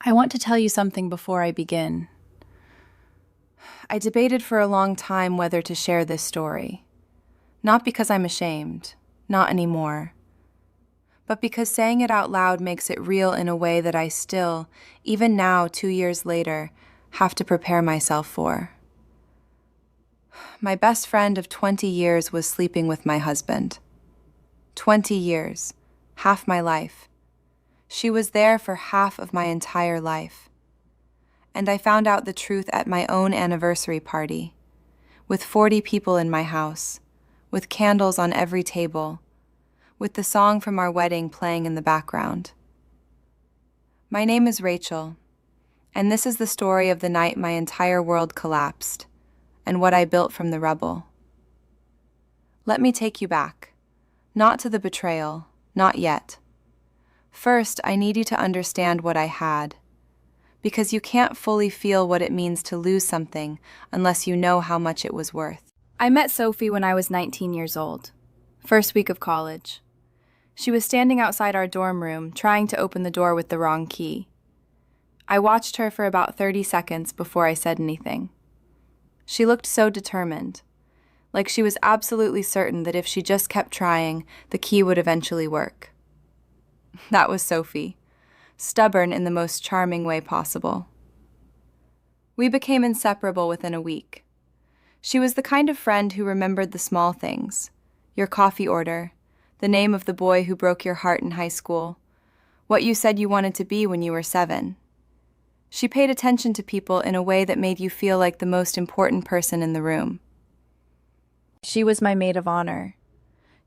I want to tell you something before I begin. I debated for a long time whether to share this story. Not because I'm ashamed, not anymore, but because saying it out loud makes it real in a way that I still, even now 2 years later, have to prepare myself for. My best friend of 20 years was sleeping with my husband. 20 years, half my life. She was there for half of my entire life. And I found out the truth at my own anniversary party, with 40 people in my house, with candles on every table, with the song from our wedding playing in the background. My name is Rachel, and this is the story of the night my entire world collapsed, and what I built from the rubble. Let me take you back, not to the betrayal, not yet. First, I need you to understand what I had, because you can't fully feel what it means to lose something unless you know how much it was worth. I met Sophie when I was 19 years old, first week of college. She was standing outside our dorm room, trying to open the door with the wrong key. I watched her for about 30 seconds before I said anything. She looked so determined, like she was absolutely certain that if she just kept trying, the key would eventually work. That was Sophie, stubborn in the most charming way possible. We became inseparable within a week. She was the kind of friend who remembered the small things, your coffee order, the name of the boy who broke your heart in high school, what you said you wanted to be when you were 7. She paid attention to people in a way that made you feel like the most important person in the room. She was my maid of honor.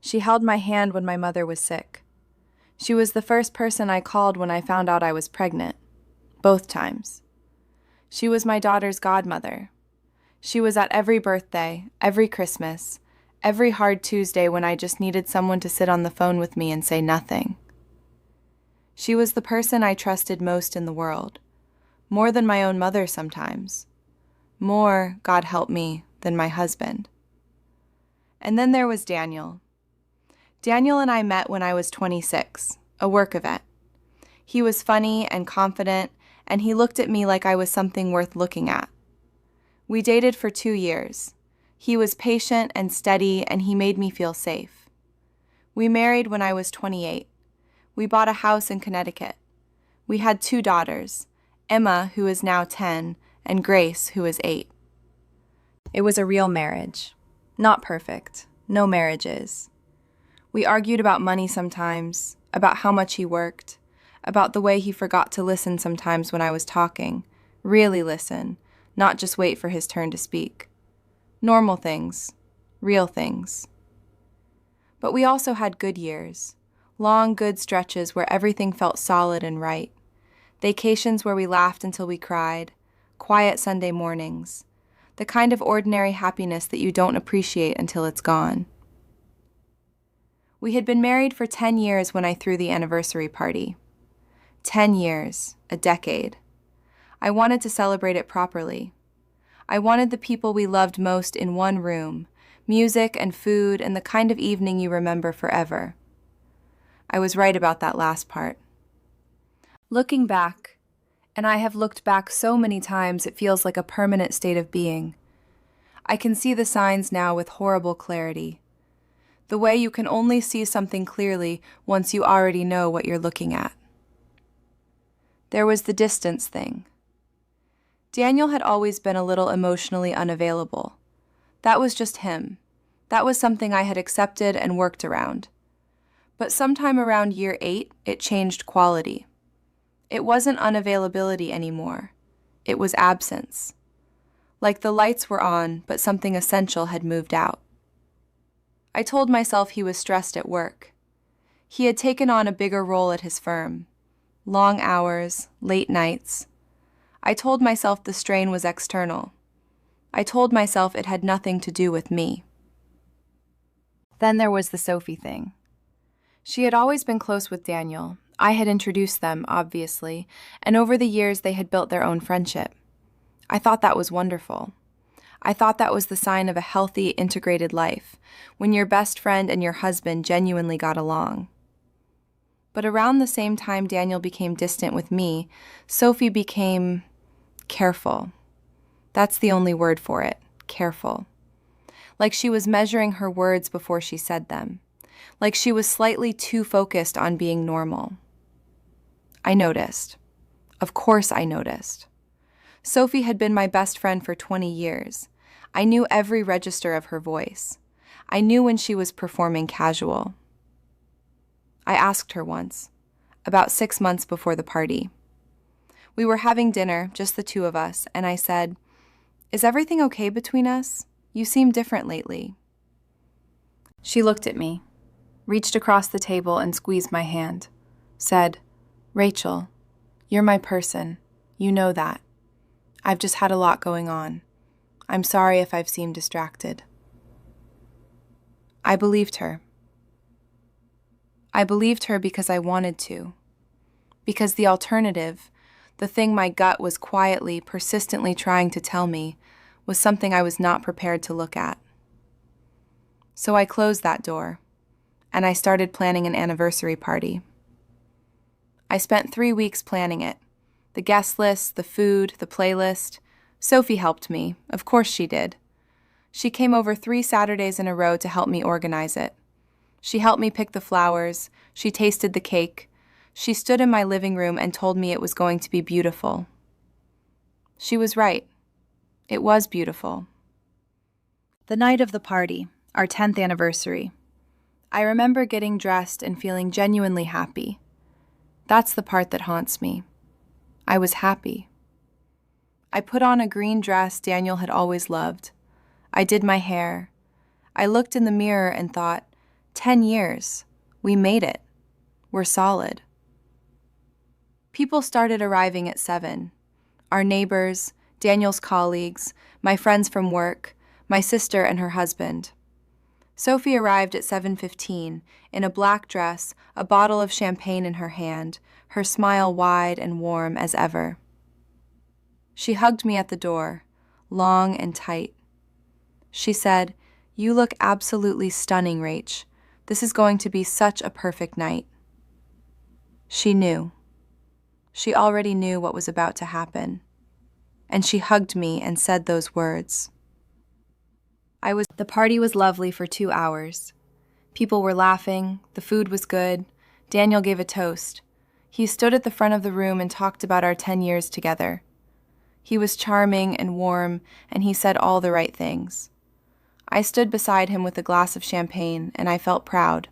She held my hand when my mother was sick. She was the first person I called when I found out I was pregnant, both times. She was my daughter's godmother. She was at every birthday, every Christmas, every hard Tuesday when I just needed someone to sit on the phone with me and say nothing. She was the person I trusted most in the world, more than my own mother sometimes, more, God help me, than my husband. And then there was Daniel. Daniel and I met when I was 26, a work event. He was funny and confident, and he looked at me like I was something worth looking at. We dated for 2 years. He was patient and steady, and he made me feel safe. We married when I was 28. We bought a house in Connecticut. We had 2 daughters, Emma, who is now 10, and Grace, who is 8. It was a real marriage. Not perfect. No marriage is. We argued about money sometimes, about how much he worked, about the way he forgot to listen sometimes when I was talking, really listen, not just wait for his turn to speak. Normal things, real things. But we also had good years, long good stretches where everything felt solid and right, vacations where we laughed until we cried, quiet Sunday mornings, the kind of ordinary happiness that you don't appreciate until it's gone. We had been married for 10 years when I threw the anniversary party. 10 years, a decade. I wanted to celebrate it properly. I wanted the people we loved most in one room, music and food and the kind of evening you remember forever. I was right about that last part. Looking back, and I have looked back so many times it feels like a permanent state of being, I can see the signs now with horrible clarity. The way you can only see something clearly once you already know what you're looking at. There was the distance thing. Daniel had always been a little emotionally unavailable. That was just him. That was something I had accepted and worked around. But sometime around year 8, it changed quality. It wasn't unavailability anymore. It was absence. Like the lights were on, but something essential had moved out. I told myself he was stressed at work. He had taken on a bigger role at his firm. Long hours, late nights. I told myself the strain was external. I told myself it had nothing to do with me. Then there was the Sophie thing. She had always been close with Daniel. I had introduced them, obviously, and over the years they had built their own friendship. I thought that was wonderful. I thought that was the sign of a healthy, integrated life, when your best friend and your husband genuinely got along. But around the same time Daniel became distant with me, Sophie became careful. That's the only word for it, careful. Like she was measuring her words before she said them. Like she was slightly too focused on being normal. I noticed. Of course I noticed. Sophie had been my best friend for 20 years. I knew every register of her voice. I knew when she was performing casual. I asked her once, about 6 months before the party. We were having dinner, just the two of us, and I said, "Is everything okay between us? You seem different lately." She looked at me, reached across the table and squeezed my hand, said, "Rachel, you're my person. You know that. I've just had a lot going on. I'm sorry if I've seemed distracted." I believed her. I believed her because I wanted to. Because the alternative, the thing my gut was quietly, persistently trying to tell me, was something I was not prepared to look at. So I closed that door, and I started planning an anniversary party. I spent 3 weeks planning it. The guest list, the food, the playlist. Sophie helped me. Of course she did. She came over 3 Saturdays in a row to help me organize it. She helped me pick the flowers. She tasted the cake. She stood in my living room and told me it was going to be beautiful. She was right. It was beautiful. The night of the party, our 10th anniversary, I remember getting dressed and feeling genuinely happy. That's the part that haunts me. I was happy. I put on a green dress Daniel had always loved. I did my hair. I looked in the mirror and thought, 10 years. We made it. We're solid. People started arriving at 7. Our neighbors, Daniel's colleagues, my friends from work, my sister and her husband. Sophie arrived at 7:15 in a black dress, a bottle of champagne in her hand, her smile wide and warm as ever. She hugged me at the door, long and tight. She said, "You look absolutely stunning, Rach. This is going to be such a perfect night." She knew. She already knew what was about to happen. And she hugged me and said those words. The party was lovely for 2 hours. People were laughing, the food was good. Daniel gave a toast. He stood at the front of the room and talked about our 10 years together. He was charming and warm, and he said all the right things. I stood beside him with a glass of champagne, and I felt proud.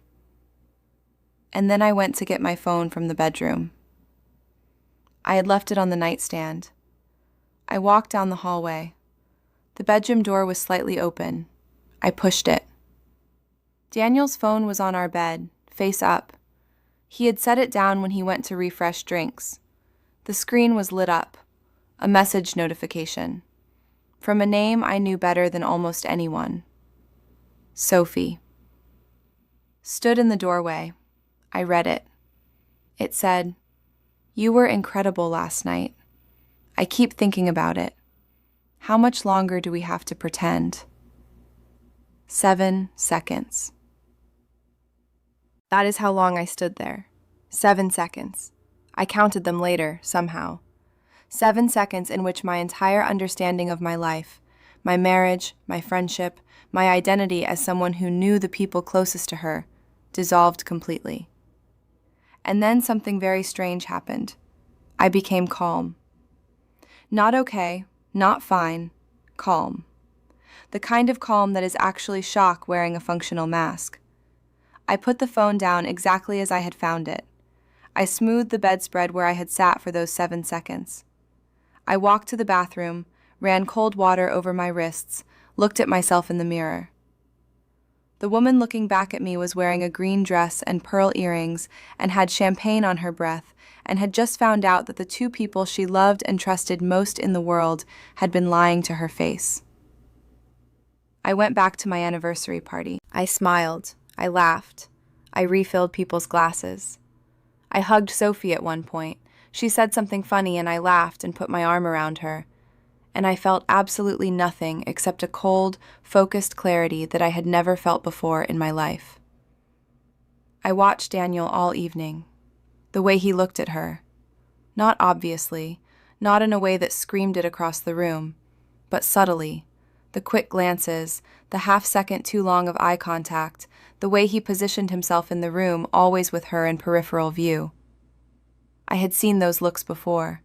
And then I went to get my phone from the bedroom. I had left it on the nightstand. I walked down the hallway. The bedroom door was slightly open. I pushed it. Daniel's phone was on our bed, face up. He had set it down when he went to refresh drinks. The screen was lit up. A message notification. From a name I knew better than almost anyone. Sophie. Stood in the doorway. I read it. It said, "You were incredible last night. I keep thinking about it. How much longer do we have to pretend?" 7 seconds. That is how long I stood there. 7 seconds. I counted them later, somehow. 7 seconds in which my entire understanding of my life, my marriage, my friendship, my identity as someone who knew the people closest to her, dissolved completely. And then something very strange happened. I became calm. Not okay, not fine, calm. The kind of calm that is actually shock wearing a functional mask. I put the phone down exactly as I had found it. I smoothed the bedspread where I had sat for those 7 seconds. I walked to the bathroom, ran cold water over my wrists, looked at myself in the mirror. The woman looking back at me was wearing a green dress and pearl earrings and had champagne on her breath and had just found out that the 2 people she loved and trusted most in the world had been lying to her face. I went back to my anniversary party. I smiled. I laughed. I refilled people's glasses. I hugged Sophie at one point. She said something funny and I laughed and put my arm around her. And I felt absolutely nothing except a cold, focused clarity that I had never felt before in my life. I watched Daniel all evening. The way he looked at her. Not obviously, not in a way that screamed it across the room, but subtly. The quick glances, the half-second too long of eye contact, the way he positioned himself in the room, always with her in peripheral view. I had seen those looks before.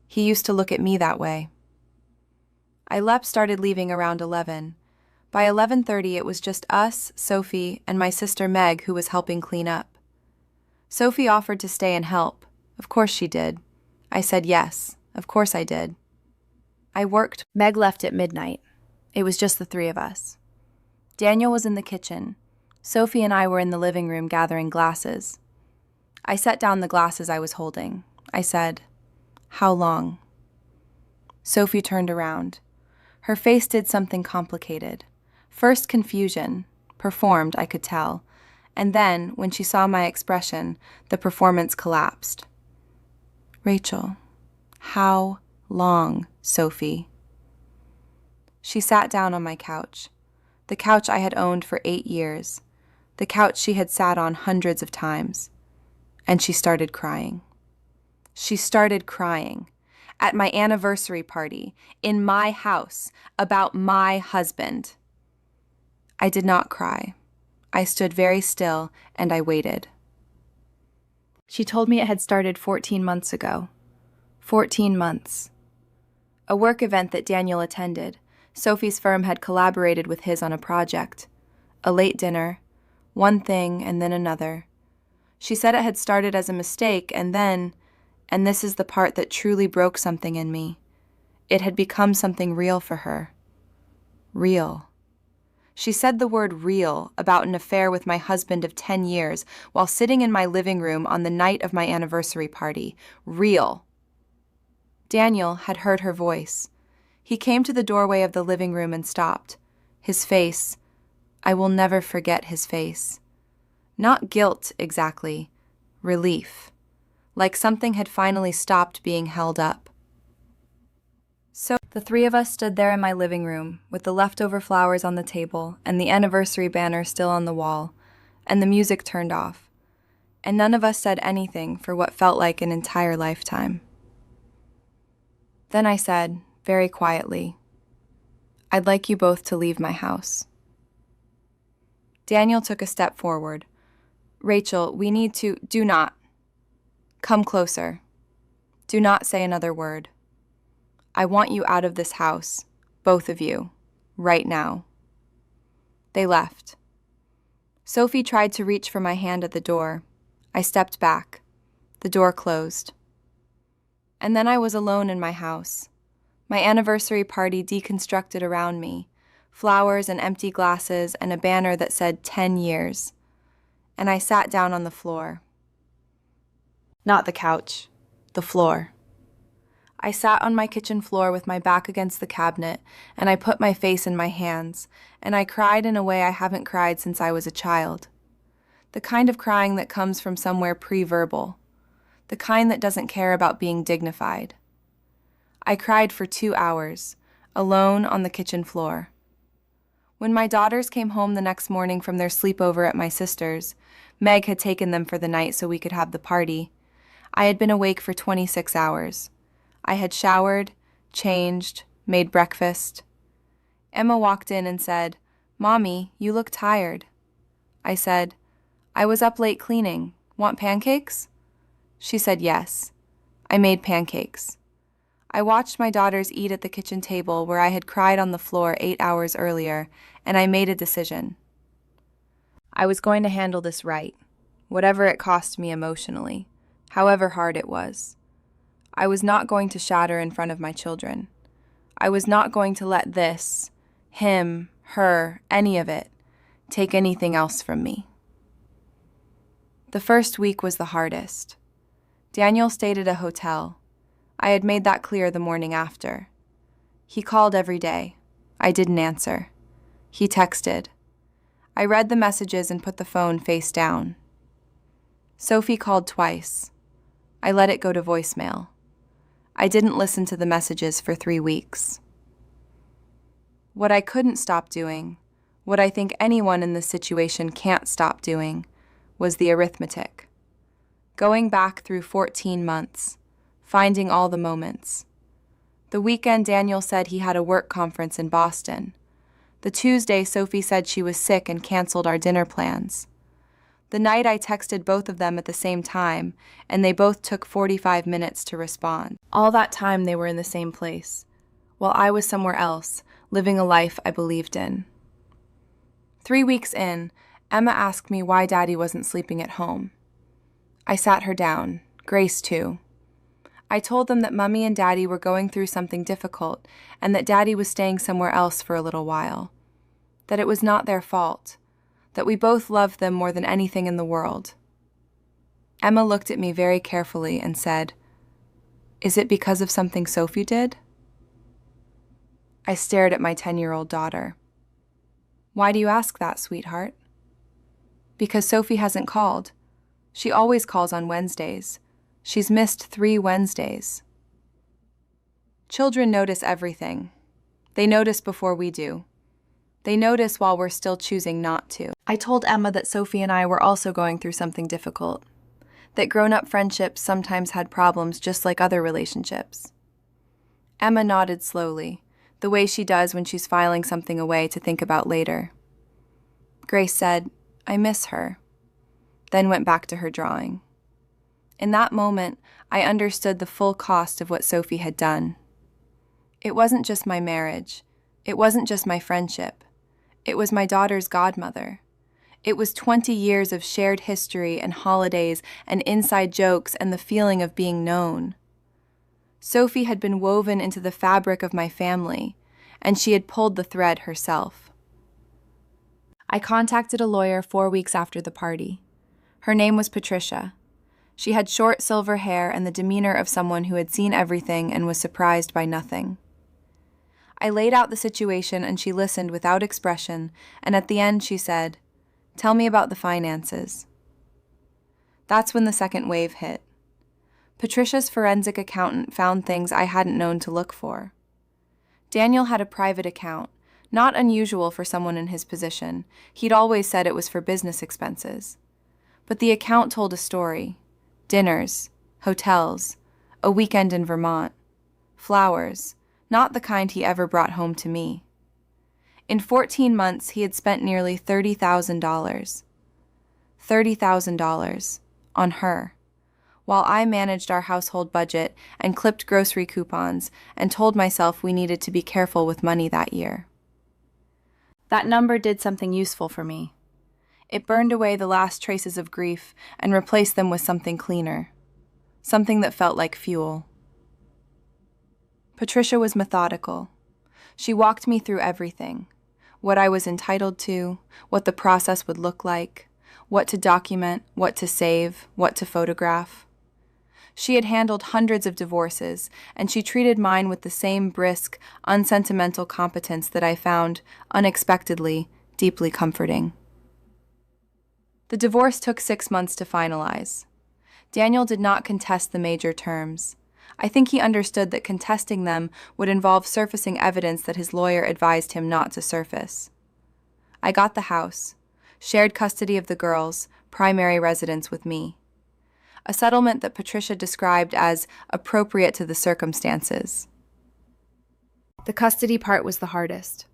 He used to look at me that way. Started leaving around 11. By 11:30 it was just us, Sophie, and my sister Meg who was helping clean up. Sophie offered to stay and help. Of course she did. I said yes. Of course I did. I worked. Meg left at midnight. It was just the three of us. Daniel was in the kitchen. Sophie and I were in the living room gathering glasses. I set down the glasses I was holding. I said, "How long?" Sophie turned around. Her face did something complicated. First confusion, performed, I could tell, and then, when she saw my expression, the performance collapsed. "Rachel, how long, Sophie?" She sat down on my couch, the couch I had owned for 8 years, the couch she had sat on hundreds of times, and she started crying. She started crying. At my anniversary party, in my house, about my husband. I did not cry. I stood very still and I waited. She told me it had started 14 months ago. 14 months. A work event that Daniel attended. Sophie's firm had collaborated with his on a project. A late dinner. One thing and then another. She said it had started as a mistake and then, and this is the part that truly broke something in me, it had become something real for her. Real. She said the word real about an affair with my husband of 10 years while sitting in my living room on the night of my anniversary party. Real. Daniel had heard her voice. He came to the doorway of the living room and stopped. His face, I will never forget his face. Not guilt, exactly. Relief. Like something had finally stopped being held up. So the three of us stood there in my living room, with the leftover flowers on the table and the anniversary banner still on the wall, and the music turned off. And none of us said anything for what felt like an entire lifetime. Then I said, very quietly, "I'd like you both to leave my house." Daniel took a step forward. "Rachel, we need to— do not. Come closer. Do not say another word. I want you out of this house, both of you, right now." They left. Sophie tried to reach for my hand at the door. I stepped back. The door closed. And then I was alone in my house. My anniversary party deconstructed around me, flowers and empty glasses and a banner that said 10 years. And I sat down on the floor. Not the couch, the floor. I sat on my kitchen floor with my back against the cabinet, and I put my face in my hands, and I cried in a way I haven't cried since I was a child. The kind of crying that comes from somewhere pre-verbal. The kind that doesn't care about being dignified. I cried for 2 hours, alone on the kitchen floor. When my daughters came home the next morning from their sleepover at my sister's, Meg had taken them for the night so we could have the party. I had been awake for 26 hours. I had showered, changed, made breakfast. Emma walked in and said, "Mommy, you look tired." I said, "I was up late cleaning. Want pancakes?" She said yes. I made pancakes. I watched my daughters eat at the kitchen table where I had cried on the floor 8 hours earlier, and I made a decision. I was going to handle this right, whatever it cost me emotionally, however hard it was. I was not going to shatter in front of my children. I was not going to let this, him, her, any of it, take anything else from me. The first week was the hardest. Daniel stayed at a hotel. I had made that clear the morning after. He called every day. I didn't answer. He texted. I read the messages and put the phone face down. Sophie called twice. I let it go to voicemail. I didn't listen to the messages for 3 weeks. What I couldn't stop doing, what I think anyone in this situation can't stop doing, was the arithmetic. going back through 14 months, finding all the moments. The weekend, Daniel said he had a work conference in Boston. The Tuesday, Sophie said she was sick and canceled our dinner plans. The night, I texted both of them at the same time, and they both took 45 minutes to respond. All that time, they were in the same place, while I was somewhere else, living a life I believed in. 3 weeks in, Emma asked me why Daddy wasn't sleeping at home. I sat her down, Grace too. I told them that Mummy and Daddy were going through something difficult and that Daddy was staying somewhere else for a little while. That it was not their fault. That we both loved them more than anything in the world. Emma looked at me very carefully and said, "Is it because of something Sophie did?" I stared at my 10-year-old daughter. "Why do you ask that, sweetheart?" "Because Sophie hasn't called. She always calls on Wednesdays. She's missed 3 Wednesdays." Children notice everything. They notice before we do. They notice while we're still choosing not to. I told Emma that Sophie and I were also going through something difficult. That grown-up friendships sometimes had problems just like other relationships. Emma nodded slowly, the way she does when she's filing something away to think about later. Grace said, "I miss her," then went back to her drawing. In that moment, I understood the full cost of what Sophie had done. It wasn't just my marriage. It wasn't just my friendship. It was my daughter's godmother. It was 20 years of shared history and holidays and inside jokes and the feeling of being known. Sophie had been woven into the fabric of my family, and she had pulled the thread herself. I contacted a lawyer 4 weeks after the party. Her name was Patricia. She had short silver hair and the demeanor of someone who had seen everything and was surprised by nothing. I laid out the situation and she listened without expression, and at the end she said, "Tell me about the finances." That's when the second wave hit. Patricia's forensic accountant found things I hadn't known to look for. Daniel had a private account, not unusual for someone in his position. He'd always said it was for business expenses. But the account told a story. Dinners, hotels, a weekend in Vermont, flowers, not the kind he ever brought home to me. In 14 months, he had spent nearly $30,000. $30,000 on her, while I managed our household budget and clipped grocery coupons and told myself we needed to be careful with money that year. That number did something useful for me. It burned away the last traces of grief and replaced them with something cleaner, something that felt like fuel. Patricia was methodical. She walked me through everything, what I was entitled to, what the process would look like, what to document, what to save, what to photograph. She had handled hundreds of divorces, and she treated mine with the same brisk, unsentimental competence that I found, unexpectedly, deeply comforting. The divorce took 6 months to finalize. Daniel did not contest the major terms. I think he understood that contesting them would involve surfacing evidence that his lawyer advised him not to surface. I got the house, shared custody of the girls, primary residence with me. A settlement that Patricia described as appropriate to the circumstances. The custody part was the hardest.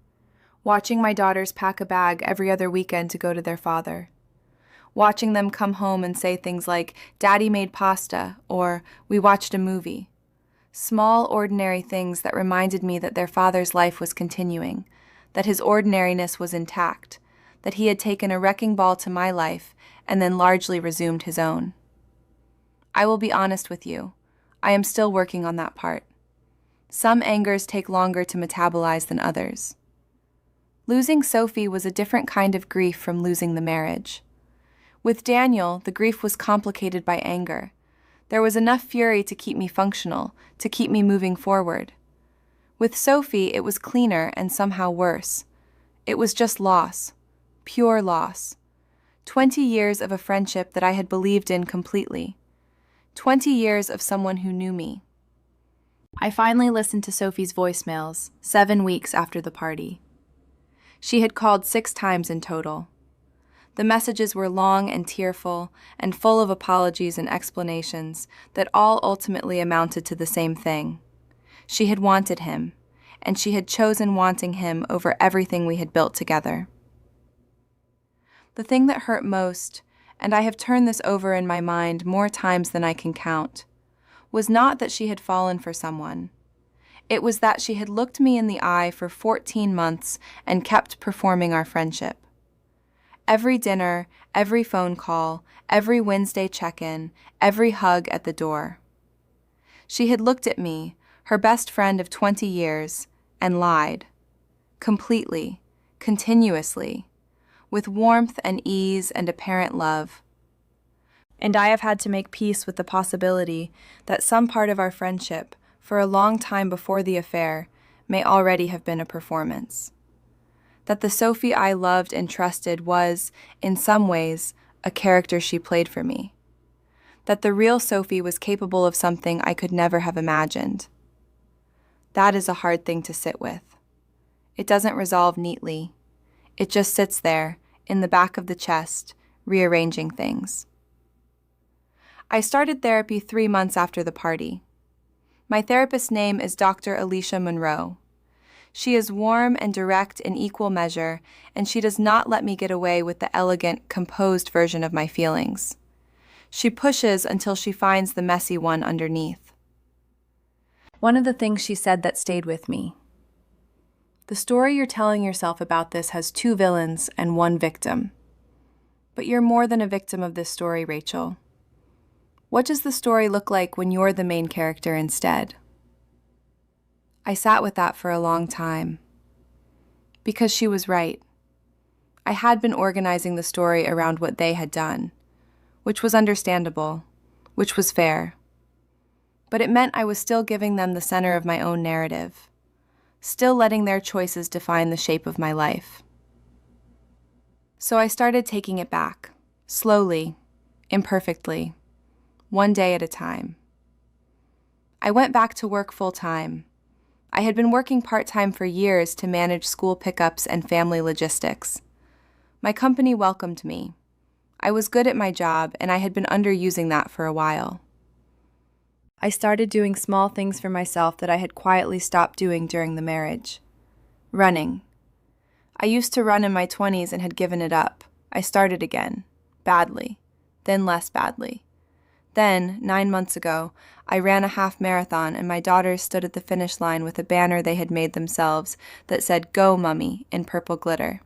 Watching my daughters pack a bag every other weekend to go to their father. Watching them come home and say things like, "Daddy made pasta," or "We watched a movie." Small, ordinary things that reminded me that their father's life was continuing, that his ordinariness was intact, that he had taken a wrecking ball to my life and then largely resumed his own. I will be honest with you. I am still working on that part. Some angers take longer to metabolize than others. Losing Sophie was a different kind of grief from losing the marriage. With Daniel, the grief was complicated by anger. There was enough fury to keep me functional, to keep me moving forward. With Sophie, it was cleaner and somehow worse. It was just loss, pure loss. 20 years of a friendship that I had believed in completely. 20 years of someone who knew me. I finally listened to Sophie's voicemails 7 weeks after the party. She had called 6 times in total. The messages were long and tearful, and full of apologies and explanations that all ultimately amounted to the same thing. She had wanted him, and she had chosen wanting him over everything we had built together. The thing that hurt most, and I have turned this over in my mind more times than I can count, was not that she had fallen for someone. It was that she had looked me in the eye for 14 months and kept performing our friendship. Every dinner, every phone call, every Wednesday check-in, every hug at the door. She had looked at me, her best friend of 20 years, and lied. Completely, continuously, with warmth and ease and apparent love. And I have had to make peace with the possibility that some part of our friendship, for a long time before the affair, may already have been a performance. That the Sophie I loved and trusted was, in some ways, a character she played for me. That the real Sophie was capable of something I could never have imagined. That is a hard thing to sit with. It doesn't resolve neatly. It just sits there, in the back of the chest, rearranging things. I started therapy 3 months after the party. My therapist's name is Dr. Alicia Monroe. She is warm and direct in equal measure, and she does not let me get away with the elegant, composed version of my feelings. She pushes until she finds the messy one underneath. One of the things she said that stayed with me. The story you're telling yourself about this has 2 villains and 1 victim. But you're more than a victim of this story, Rachel. What does the story look like when you're the main character instead? I sat with that for a long time. Because she was right. I had been organizing the story around what they had done, which was understandable, which was fair. But it meant I was still giving them the center of my own narrative, still letting their choices define the shape of my life. So I started taking it back, slowly, imperfectly, one day at a time. I went back to work full-time. I had been working part-time for years to manage school pickups and family logistics. My company welcomed me. I was good at my job, and I had been underusing that for a while. I started doing small things for myself that I had quietly stopped doing during the marriage. Running. I used to run in my 20s and had given it up. I started again. Badly. Then less badly. Then, 9 months ago, I ran a half marathon and my daughters stood at the finish line with a banner they had made themselves that said, "Go, Mummy," in purple glitter.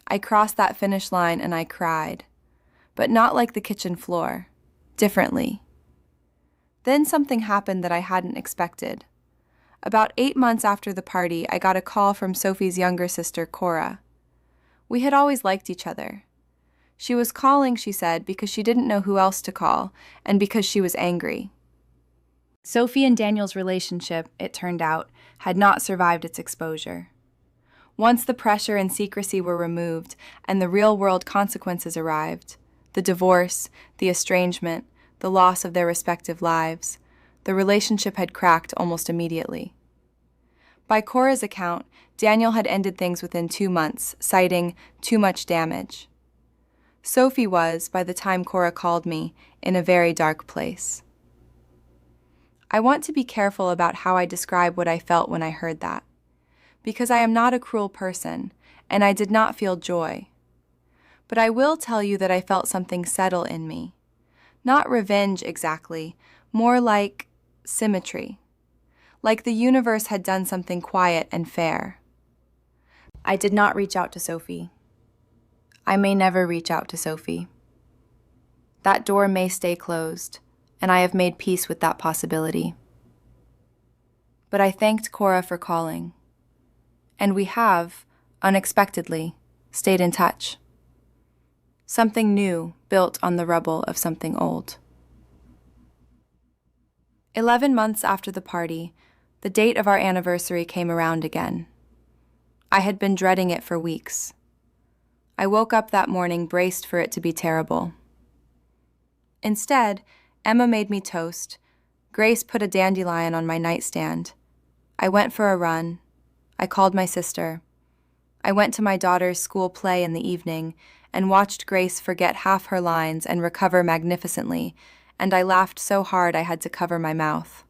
I crossed that finish line and I cried. But not like the kitchen floor. Differently. Then something happened that I hadn't expected. About 8 months after the party, I got a call from Sophie's younger sister, Cora. We had always liked each other. She was calling, she said, because she didn't know who else to call, and because she was angry. Sophie and Daniel's relationship, it turned out, had not survived its exposure. Once the pressure and secrecy were removed, and the real-world consequences arrived, the divorce, the estrangement, the loss of their respective lives, the relationship had cracked almost immediately. By Cora's account, Daniel had ended things within 2 months, citing too much damage. Sophie was, by the time Cora called me, in a very dark place. I want to be careful about how I describe what I felt when I heard that, because I am not a cruel person, and I did not feel joy. But I will tell you that I felt something settle in me. Not revenge exactly, more like symmetry. Like the universe had done something quiet and fair. I did not reach out to Sophie. I may never reach out to Sophie. That door may stay closed, and I have made peace with that possibility. But I thanked Cora for calling, and we have, unexpectedly, stayed in touch. Something new built on the rubble of something old. 11 months after the party, the date of our anniversary came around again. I had been dreading it for weeks. I woke up that morning braced for it to be terrible. Instead, Emma made me toast. Grace put a dandelion on my nightstand. I went for a run. I called my sister. I went to my daughter's school play in the evening, and watched Grace forget half her lines and recover magnificently, and I laughed so hard I had to cover my mouth.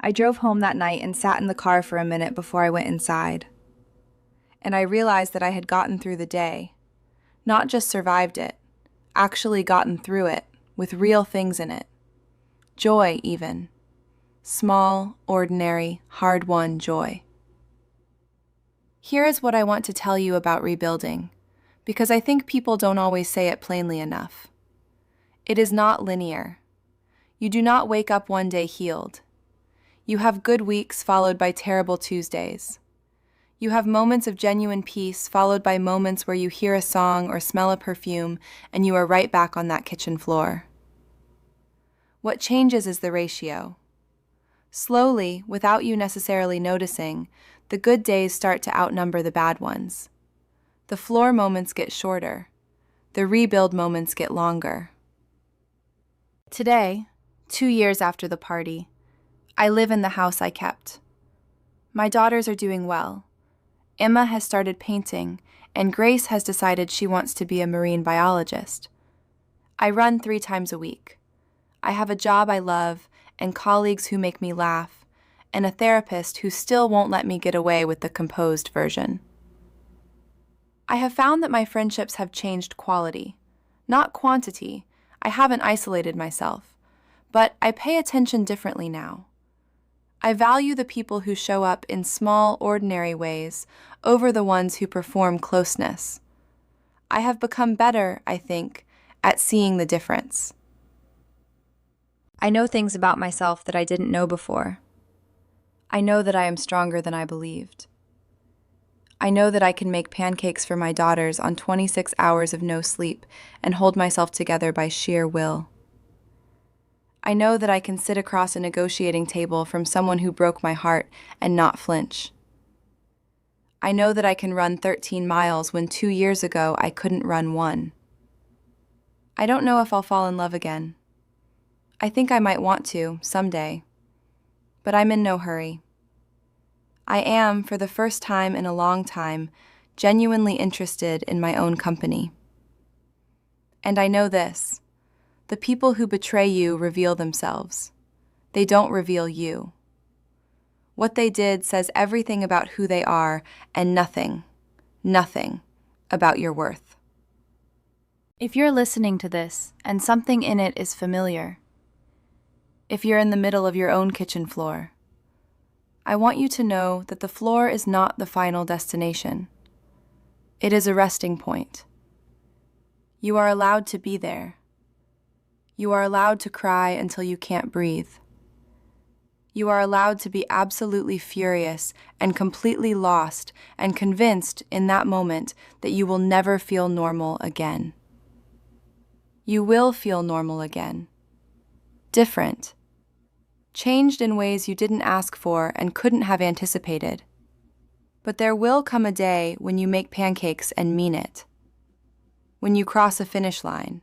I drove home that night and sat in the car for a minute before I went inside. And I realized that I had gotten through the day. Not just survived it, actually gotten through it, with real things in it. Joy, even. Small, ordinary, hard-won joy. Here is what I want to tell you about rebuilding, because I think people don't always say it plainly enough. It is not linear. You do not wake up one day healed. You have good weeks followed by terrible Tuesdays. You have moments of genuine peace followed by moments where you hear a song or smell a perfume and you are right back on that kitchen floor. What changes is the ratio. Slowly, without you necessarily noticing, the good days start to outnumber the bad ones. The floor moments get shorter. The rebuild moments get longer. Today, 2 years after the party, I live in the house I kept. My daughters are doing well. Emma has started painting, and Grace has decided she wants to be a marine biologist. I run 3 times a week. I have a job I love, and colleagues who make me laugh, and a therapist who still won't let me get away with the composed version. I have found that my friendships have changed quality, not quantity. I haven't isolated myself, but I pay attention differently now. I value the people who show up in small, ordinary ways over the ones who perform closeness. I have become better, I think, at seeing the difference. I know things about myself that I didn't know before. I know that I am stronger than I believed. I know that I can make pancakes for my daughters on 26 hours of no sleep and hold myself together by sheer will. I know that I can sit across a negotiating table from someone who broke my heart and not flinch. I know that I can run 13 miles when 2 years ago I couldn't run 1. I don't know if I'll fall in love again. I think I might want to, someday. But I'm in no hurry. I am, for the first time in a long time, genuinely interested in my own company. And I know this. The people who betray you reveal themselves. They don't reveal you. What they did says everything about who they are and nothing about your worth. If you're listening to this and something in it is familiar, if you're in the middle of your own kitchen floor, I want you to know that the floor is not the final destination. It is a resting point. You are allowed to be there. You are allowed to cry until you can't breathe. You are allowed to be absolutely furious and completely lost and convinced in that moment that you will never feel normal again. You will feel normal again. Different. Changed in ways you didn't ask for and couldn't have anticipated. But there will come a day when you make pancakes and mean it. When you cross a finish line.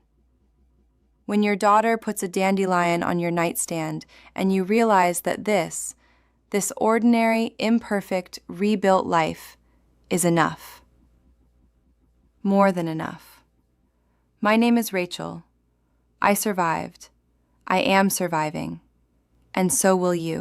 When your daughter puts a dandelion on your nightstand and you realize that this ordinary, imperfect, rebuilt life is enough. More than enough. My name is Rachel. I survived. I am surviving. And so will you.